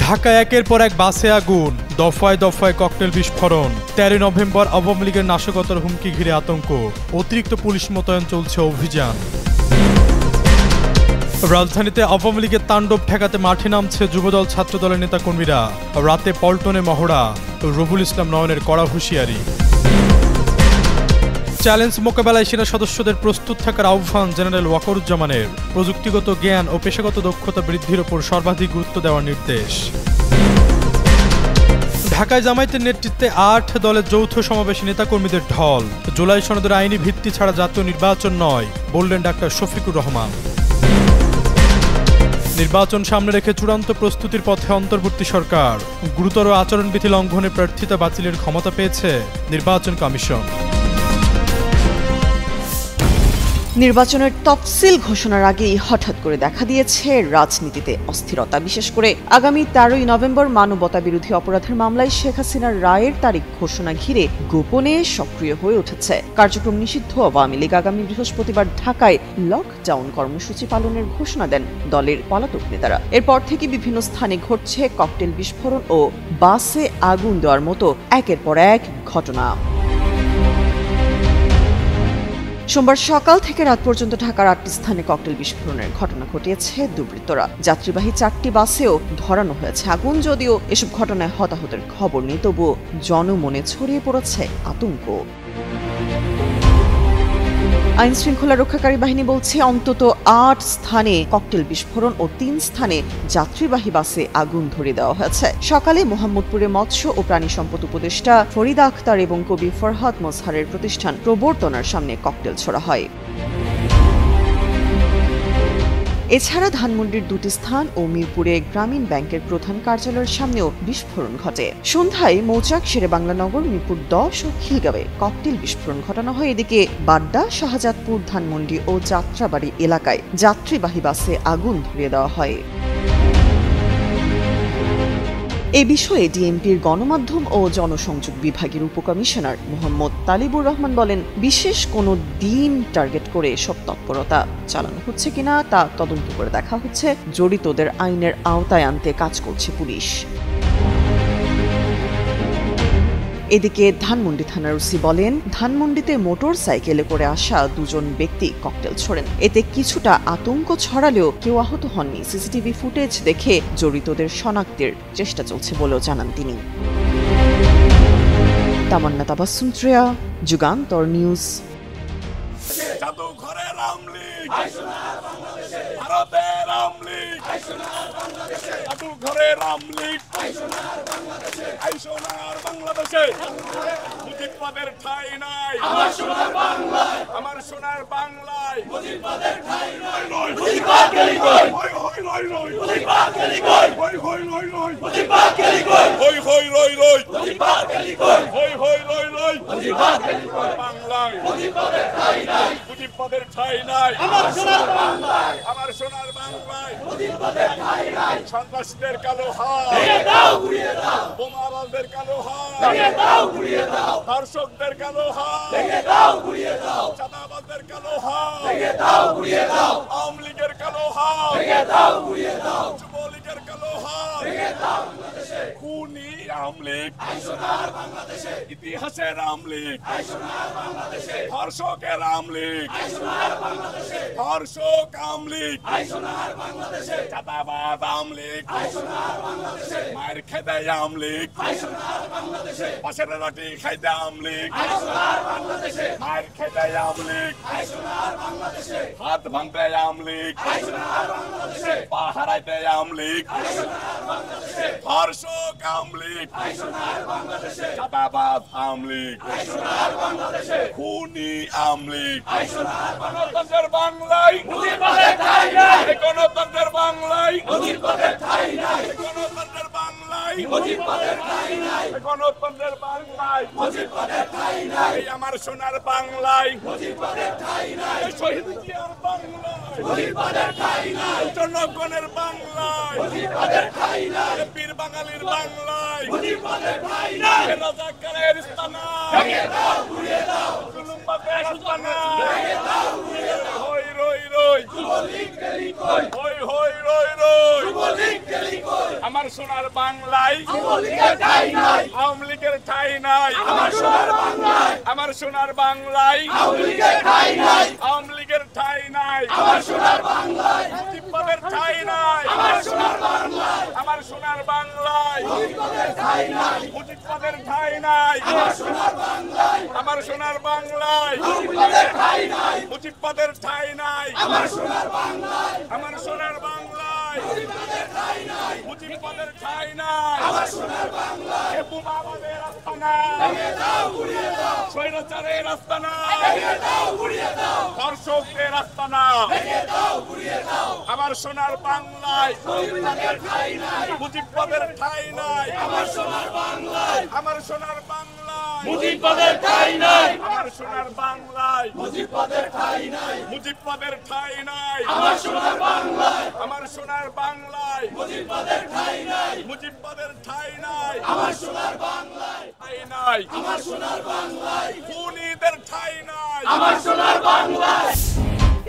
ঢাকায় একের পর এক বাসে আগুন, দফায় দফায় ককটেল বিস্ফোরণ। 13 নভেম্বর আওয়ামী লীগের নাশকতার হুমকি ঘিরে আতঙ্ক, অতিরিক্ত পুলিশ মোতায়েন চলছে অভিযান। রাজধানীতে আওয়ামী লীগের তাণ্ডব ঠেকাতে মাঠে নামছে যুবদল ছাত্রদলের নেতাকর্মীরা। রাতে পল্টনে মহড়া, রবুল ইসলাম নয়নের কড়া হুঁশিয়ারি। চ্যালেঞ্জ মোকাবেলায় সেনা সদস্যদের প্রস্তুত থাকার আহ্বান জেনারেল ওয়াকারুজ্জামানের। প্রযুক্তিগত জ্ঞান ও পেশাগত দক্ষতা বৃদ্ধির ওপর সর্বাধিক গুরুত্ব দেওয়ার নির্দেশ। ঢাকায় জামায়াতের নেতৃত্বে 8 দলের যৌথ সমাবেশে নেতাকর্মীদের ঢল। জুলাই সনদের আইনি ভিত্তি ছাড়া জাতীয় নির্বাচন নয়, বললেন ডাক্তার শফিকুর রহমান। নির্বাচন সামনে রেখে চূড়ান্ত প্রস্তুতির পথে অন্তর্বর্তী সরকার। গুরুতর আচরণবিধি লঙ্ঘনে প্রার্থিতা বাতিলের ক্ষমতা পেয়েছে নির্বাচন কমিশন। নির্বাচনের তফসিল ঘোষণার আগেই হঠাৎ করে দেখা দিয়েছে রাজনীতিতে অস্থিরতা। বিশেষ করে আগামী 13 নভেম্বর মানবতা বিরোধী অপরাধের মামলায় শেখ হাসিনার রায়ের তারিখ ঘোষণা ঘিরে গোপনে সক্রিয় হয়ে উঠেছে কার্যক্রম নিষিদ্ধ আওয়ামী লীগ। আগামী বৃহস্পতিবার ঢাকায় লকডাউন কর্মসূচি পালনের ঘোষণা দেন দলের পলাতক নেতারা। এরপর থেকে বিভিন্ন স্থানে ঘটছে ককটেল বিস্ফোরণ ও বাসে আগুন দেওয়ার মতো একের পর এক ঘটনা। সোমবার সকাল থেকে রাত পর্যন্ত ঢাকার 8টি স্থানে ককটেল বিস্ফোরণের ঘটনা ঘটিয়েছে দুর্বৃত্তরা। যাত্রীবাহী 4টি বাসেও ধরানো হয়েছে আগুন। যদিও এসব ঘটনায় হতাহতের খবর নেই, তবুও জনমনে ছড়িয়ে পড়েছে আতঙ্ক। আইন শৃঙ্খলা রক্ষাকারী বাহিনী বলছে অন্তত 8 স্থানে ককটেল বিস্ফোরণ ও 3 স্থানে যাত্রীবাহী বাসে আগুন ধরিয়ে দেওয়া হয়েছে। সকালে মোহাম্মদপুরে মৎস্য ও প্রাণী সম্পদ উপদেষ্টা ফরিদা আক্তার এবং কবি ফরহাদ মোজহারের প্রতিষ্ঠান প্রবর্তনার সামনে ককটেল ছোড়া হয়। এছাড়া ধানমন্ডির 2টি স্থান ও মিরপুরে গ্রামীণ ব্যাংকের প্রধান কার্যালয়ের সামনেও বিস্ফোরণ ঘটে। সন্ধ্যায় মৌচাক শেরেবাংলা নগর, মিরপুর 10 ও খিলগাঁওয়ে ককটেল বিস্ফোরণ ঘটানো হয়। এদিকে বাড্ডা, শাহজাদপুর, ধানমন্ডি ও যাত্রাবাড়ি এলাকায় যাত্রীবাহী বাসে আগুন ধরিয়ে দেওয়া হয়। এ বিষয়ে ডিএমপির গণমাধ্যম ও জনসংযোগ বিভাগের উপকমিশনার মোহাম্মদ তালিবুর রহমান বলেন, বিশেষ কোনো দিন টার্গেট করে এসব তৎপরতা চালানো হচ্ছে কিনা তা তদন্ত করে দেখা হচ্ছে। জড়িতদের আইনের আওতায় আনতে কাজ করছে পুলিশ। এদিকে ধানমন্ডি থানার ওসি বলেন, ধানমন্ডিতে মোটর সাইকেলে করে আসা 2 জন ব্যক্তি ককটেল ছোড়েন। এতে কিছুটা আতঙ্ক ছড়ালেও কেউ আহত হননি। সিসিটিভি ফুটেজ দেখে জড়িতদের শনাক্তের চেষ্টা চলছে বলেও জানান তিনি। তামান্না তাবাসসুম শ্রেয়া, যুগান্তর নিউজ। মুজিববাদের ঠাঁই নাই আমার সোনার বাংলায়, আমার সোনার বাংলায়। মুজিববাদের ঠাঁই নাই, মুজিববাদ গেলি কই, হই হই রই রই, মুজিববাদ গেলি কই, হই হই রই রই, মুজিববাদ গেলি কই, হই হই রই রই, মুজিববাদ গেলি কই, হই হই রই রই, মুজিববাদ গেলি কই। বাংলায় মুজিববাদের ঠাঁই নাই, মুজিববাদের ঠাঁই নাই আমার সোনার বাংলায়, আমার সোনার বাংলায়। মুজিববাদের ঠাঁই নাই। সন্ত্রাসীদের কালো হাত ভেঙে দাও, গুড়িয়ে দাও। বোমাবাজদের কালো হাত ভেঙে দাও, গুড়িয়ে দাও। ধর্ষকদের কালো হাত ভেঙে দাও, গুড়িয়ে দাও। চাঁদাবাজদের কালো হাত ভেঙে দাও, গুড়িয়ে দাও। আওয়ামী লীগের কালো হাত ভেঙে দাও, গুড়িয়ে দাও। যুবলীগের কালো হাত ভেঙে দাও। বাংলাদেশে খুনি আওয়ামী লীগ, সোনার বাংলাদেশে। ইতিহাসের আওয়ামী লীগ, সোনার বাংলাদেশে। ধর্ষকের আওয়ামী লীগ, সোনার বাংলাদেশে। ধর্ষক আওয়ামী লীগ, সোনার বাংলাদেশে। চাঁদাবাজ আওয়ামী লীগ, সোনার বাংলাদেশে। মায়ের খেতে আওয়ামী লীগ, সোনার বাংলাদেশে। পাশের রুটি খাইতে আওয়ামী লীগ, সোনার বাংলাদেশে। মায়ের খেতে আওয়ামী লীগ, সোনার বাংলাদেশে। হাত ভাঙতে আওয়ামী লীগ, সোনার বাংলাদেশে। পা হারাইতে আওয়ামী লীগ, সোনার বাংলাদেশে। ধর্ষক আওয়ামী লীগ, সোনার বাংলাদেশে। চাঁদাবাজ আওয়ামী লীগ, সোনার বাংলাদেশে। খুনি আওয়ামী লীগ, সোনার গণতন্ত্রের বাংলায় মুজিববাদের ঠাঁই নাই। গণতন্ত্রের বাংলায় মুজিববাদের ঠাঁই নাই। গণতন্ত্রের বাংলায় মুজিববাদের ঠাঁই নাই। গণতন্ত্রের বাংলায় মুজিববাদের ঠাঁই নাই। আমার সোনার বাংলায় মুজিববাদের ঠাঁই নাই। শহীদ জিয়ার বাংলায় মুজিববাদের ঠাঁই নাই। জনগণের বাংলায় মুজিববাদের ঠাঁই নাই। বীর বাঙালির বাংলায় মুজিববাদের ঠাঁই নাই। রাজাকারের স্থানা ভেঙে দাও, গুড়িয়ে দাও। জুলুমবাদের স্থানা ভেঙে দাও, গুড়িয়ে দাও। হই রই রই, যুবলীগ গেলি কই, হই হই রই রই, যুবলীগ গেলি কই। আমার সোনার বাংলায় আওয়ামী লীগের ঠাঁই নাই। আমার সোনার বাংলায় আওয়ামী লীগের ঠাঁই নাই। মুজিববাদের ঠাঁই নাই। আমার সোনার বাংলায় মুজিববাদের ঠাঁই নাই। আমার সোনার বাংলায় মুজিববাদের ঠাঁই নাই। আমার সোনার বাংলায় মুজিববাদের ঠাঁই নাই। এ বোমাবাদের আস্তানা, স্বৈরাচারের আস্তানা, ধর্ষকদের আস্তানা। আমার সোনার বাংলায় মুজিববাদের ঠাঁই নাই। আমার সোনার বাংলায় মুজিববাদের ঠাঁই নাই। আমার সোনার বাংলায় মুজিববাদের ঠাঁই নাই। মুজিববাদের ঠাঁই নাই। আমার সোনার বাংলায় মুজিববাদের ঠাঁই নাই। মুজিববাদের ঠাঁই নাই। আমার সোনার বাংলায় ঠাঁই নাই। আমার সোনার বাংলায় খুনিদের ঠাঁই নাই। আমার সোনার বাংলায়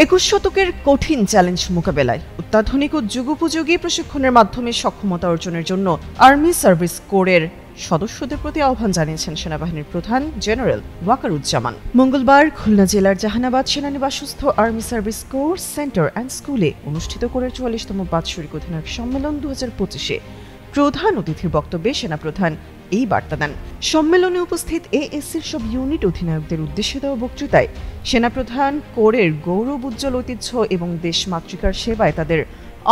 21 শতকের কঠিন চ্যালেঞ্জ মোকাবেলায় অত্যাধুনিক ও যুগোপযোগী প্রশিক্ষণের মাধ্যমে সক্ষমতা অর্জনের জন্য আর্মি সার্ভিস কোরের সদস্যদের প্রতি আহ্বান জানিয়েছেন সেনাবাহিনীর প্রধান জেনারেল ওয়াকারুজ্জামান। মঙ্গলবার খুলনা জেলার জাহানাবাদ সেনানিবাসস্থ army service corps centre and স্কুলে অনুষ্ঠিত করে 44তম বাৎসরিক অধিনায়ক সম্মেলন 2025-এ প্রধান অতিথির বক্তব্যে সেনাপ্রধান এই বার্তা দেন। সম্মেলনে উপস্থিত এএসসির সব ইউনিট অধিনায়কদের উদ্দেশ্যে দেওয়া বক্তৃতায় সেনাপ্রধান কোরের গৌরব উজ্জ্বল ঐতিহ্য এবং দেশ মাতৃকার সেবায় তাদের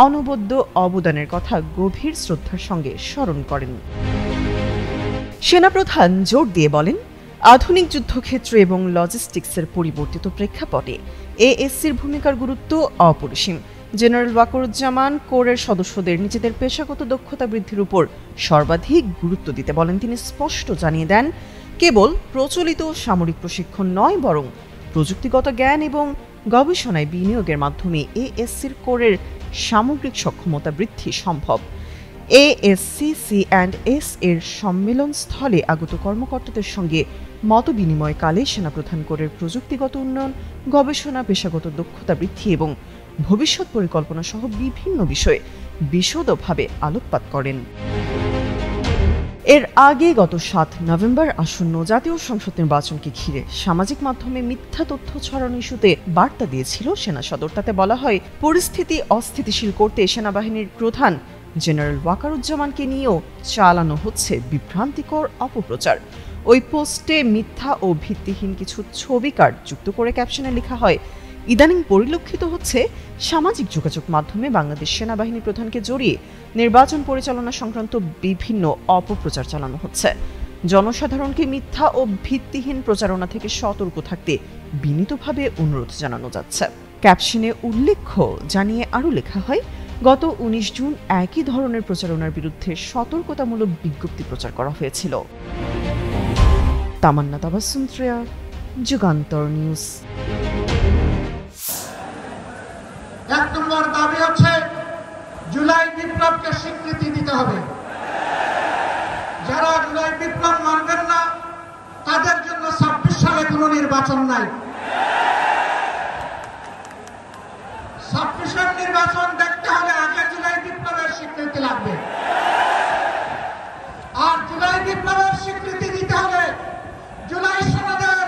অনবদ্য অবদানের কথা গভীর শ্রদ্ধার সঙ্গে স্মরণ করেন। সেনাপ্রধান জোর দিয়ে বলেন, আধুনিক যুদ্ধক্ষেত্র এবং লজিস্টিক্সের পরিবর্তিত প্রেক্ষাপটে এএসসির ভূমিকার গুরুত্ব অপরিসীম। জেনারেল ওয়াকারুজ্জামান কোরের সদস্যদের নিজেদের পেশাগত দক্ষতা বৃদ্ধির উপর সর্বাধিক গুরুত্ব দিতে বলেন। তিনি স্পষ্ট জানিয়ে দেন, কেবল প্রচলিত সামরিক প্রশিক্ষণ নয়, বরং প্রযুক্তিগত জ্ঞান এবং গবেষণায় বিনিয়োগের মাধ্যমে এএসসির কোরের সামগ্রিক সক্ষমতা বৃদ্ধি সম্ভব। ASCC&S এর সম্মেলন স্থলে আগত কর্মকর্তাদের সঙ্গে মত বিনিময়কালে সেনাপ্রধান কোরের প্রযুক্তিগত উন্নয়ন, গবেষণা, পেশাগত দক্ষতা বৃদ্ধি এবং ভবিষ্যৎ পরিকল্পনা সহ বিভিন্ন বিষয়ে বিশদভাবে আলোকপাত করেন। এর আগে গত 7 নভেম্বর আসন্ন জাতীয় সংসদ নির্বাচনকে ঘিরে সামাজিক মাধ্যমে মিথ্যা তথ্য ছড়ানো ইস্যুতে বার্তা দিয়েছিল সেনা সদর। তাতে বলা হয়, পরিস্থিতি অস্থিতিশীল করতে সেনাবাহিনীর প্রধান জেনারেল ওয়াকারুজ্জামানকে নিয়েও চালানো হচ্ছে বিভ্রান্তিকর অপপ্রচার। ওই পোস্টে মিথ্যা ও ভিত্তিহীন কিছু ছবি কার্ড যুক্ত করে ক্যাপশনে লেখা হয়, ইদানিং পরিলক্ষিত হচ্ছে সামাজিক যোগাযোগ মাধ্যমে বাংলাদেশ সেনাবাহিনী প্রধানকে জড়িয়ে নির্বাচন পরিচালনা সংক্রান্ত বিভিন্ন অপপ্রচার চালানো হচ্ছে। জনসাধারণকে মিথ্যা ও ভিত্তিহীন প্রচারণা থেকে সতর্ক থাকতে বিনীতভাবে অনুরোধ জানানো যাচ্ছে। ক্যাপশনে উল্লেখ জানিয়ে আরও লেখা হয়, গত 19 জুন একই ধরনের প্রচারণার বিরুদ্ধে সতর্কতামূলক বিজ্ঞপ্তি প্রচার করা হয়েছিল। তামান্না তাবাসসুম শ্রেয়া, যুগান্তর নিউজ। 1 নম্বর দাবি হচ্ছে জুলাই বিপ্লবকে স্বীকৃতি দিতে হবে। যারা জুলাই বিপ্লব মানবেন না তাদের জন্য 26 সালে কোনো নির্বাচন নাই। 26 নির্বাচন দেখতে হলে আগে জুলাই বিপ্লবের স্বীকৃতি লাগবে। আর জুলাই বিপ্লবের স্বীকৃতি দিতে হলে জুলাই সনদের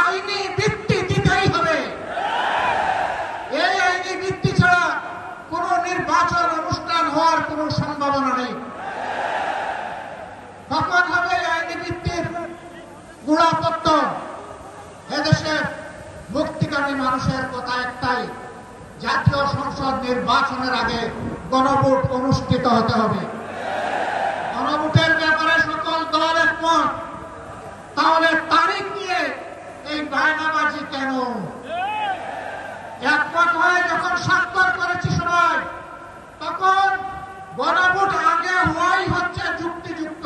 আইনি ভিত্তি দিতেই হবে। এই আইনি ভিত্তি ছাড়া কোন নির্বাচন অনুষ্ঠান হওয়ার কোন সম্ভাবনা নেই। কখন হবে আইনি ভিত্তির গোড়াপত্তন? এদেশের মুক্তিকামী মানুষের কথা একটাই, জাতীয় সংসদ নির্বাচনের আগে গণভোট অনুষ্ঠিত হতে হবে। গণভোটের ব্যাপারে সকল দল একমত, তাহলে তারিখ নিয়ে এই বায়নাবাজি কেন? একমত হয়ে যখন স্বাক্ষর করেছি সবাই, তখন গণভোট আগে হওয়াই হচ্ছে যুক্তিযুক্ত।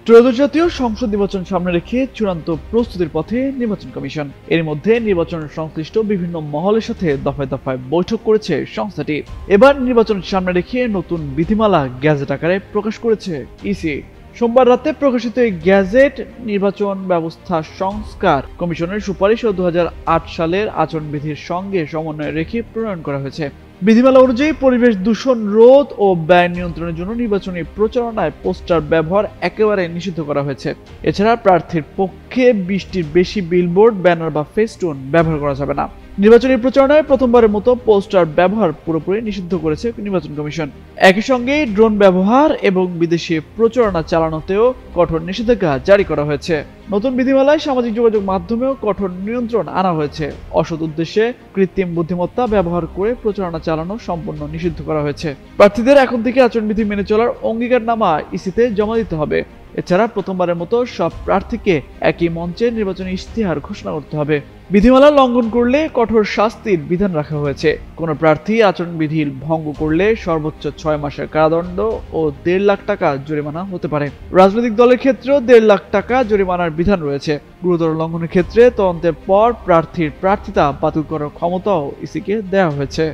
ত্রয়োদশ জাতীয় সংসদ নির্বাচন সামনে রেখে চূড়ান্ত প্রস্তুতির পথে নির্বাচন কমিশন। এর মধ্যে নির্বাচন সংশ্লিষ্ট বিভিন্ন মহলের সাথে দফায় দফায় বৈঠক করেছে সংস্থাটি। এবার নির্বাচন সামনে রেখে নতুন বিধিমালা গ্যাজেট আকারে প্রকাশ করেছে ইসি। সোমবার রাতে প্রকাশিত এই গ্যাজেট নির্বাচন ব্যবস্থা সংস্কার কমিশনের সুপারিশ ও 2008 সালের আচরণবিধির সঙ্গে সমন্বয় রেখে প্রণয়ন করা হয়েছে। বিধিমালা অনুযায়ী পরিবেশ দূষণ রোধ ও ব্যয় নিয়ন্ত্রণের জন্য নির্বাচনী প্রচারণায় পোস্টার ব্যবহার একেবারে নিষিদ্ধ করা হয়েছে। এছাড়া প্রার্থীর পক্ষে 20টির বেশি বিলবোর্ড, ব্যানার বা ফেস্টুন ব্যবহার করা যাবে না। নির্বাচনী প্রচারণায় প্রথমবারের মতো পোস্টার ব্যবহার পুরোপুরি নিষিদ্ধ করেছে নির্বাচন কমিশন। একই সঙ্গে ড্রোন ব্যবহার এবং বিদেশি প্রচারণা চালানোতেও কঠোর নিষেধাজ্ঞা জারি করা হয়েছে। নতুন বিধিমালায় সামাজিক যোগাযোগ মাধ্যমেও কঠোর নিয়ন্ত্রণ আনা হয়েছে। অসৎ উদ্দেশ্যে কৃত্রিম বুদ্ধিমত্তা ব্যবহার করে প্রচারণা চালানো সম্পূর্ণ নিষিদ্ধ করা হয়েছে। প্রার্থীদের এখন থেকে আচরণবিধি মেনে চলার অঙ্গীকারনামা ইসিতে জমা দিতে হবে। এছাড়া প্রথমবারের মতো সব প্রার্থীকে একই মঞ্চে নির্বাচনী ইশতেহার ঘোষণা করতে হবে। বিধিমালা লঙ্ঘন করলে কঠোর শাস্তির বিধান রাখা হয়েছে। কোনো প্রার্থী আচরণবিধির ভঙ্গ করলে সর্বোচ্চ 6 মাসের কারাদণ্ড ও 1.5 লাখ টাকা জরিমানা হতে পারে। রাজনৈতিক দলের ক্ষেত্রেও 1.5 লাখ টাকা জরিমানার বিধান রয়েছে। গুরুতর লঙ্ঘনের ক্ষেত্রে তদন্তের পর প্রার্থীর প্রার্থিতা বাতিল করার ক্ষমতাও ইসিকে দেওয়া হয়েছে।